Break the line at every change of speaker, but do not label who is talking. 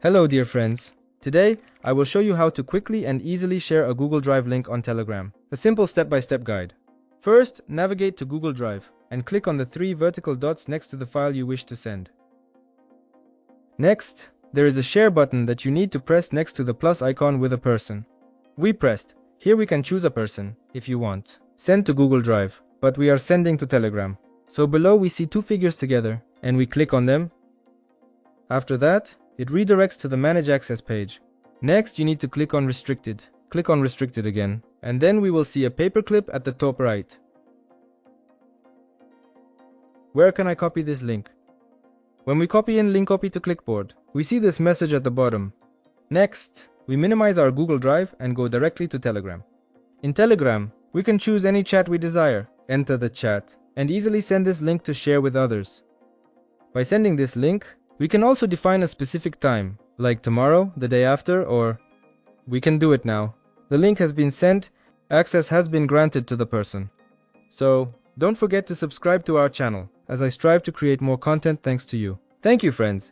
Hello dear friends. Today, I will show you how to quickly and easily share a Google Drive link on Telegram. A simple step-by-step guide. First, navigate to Google Drive and click on the 3 vertical dots next to the file you wish to send. Next, there is a share button that you need to press next to the plus icon with a person. We pressed. Here we can choose a person, if you want. Send to Google Drive, but we are sending to Telegram. So below we see 2 figures together, and we click on them. After that, it redirects to the Manage Access page. Next, you need to click on Restricted. Click on Restricted again, and then we will see a paperclip at the top right. Where can I copy this link? When we copy in link copy to clipboard, we see this message at the bottom. Next, we minimize our Google Drive and go directly to Telegram. In Telegram, we can choose any chat we desire, enter the chat, and easily send this link to share with others. By sending this link, we can also define a specific time, like tomorrow, the day after, or we can do it now. The link has been sent, access has been granted to the person. So, don't forget to subscribe to our channel, as I strive to create more content thanks to you. Thank you, friends.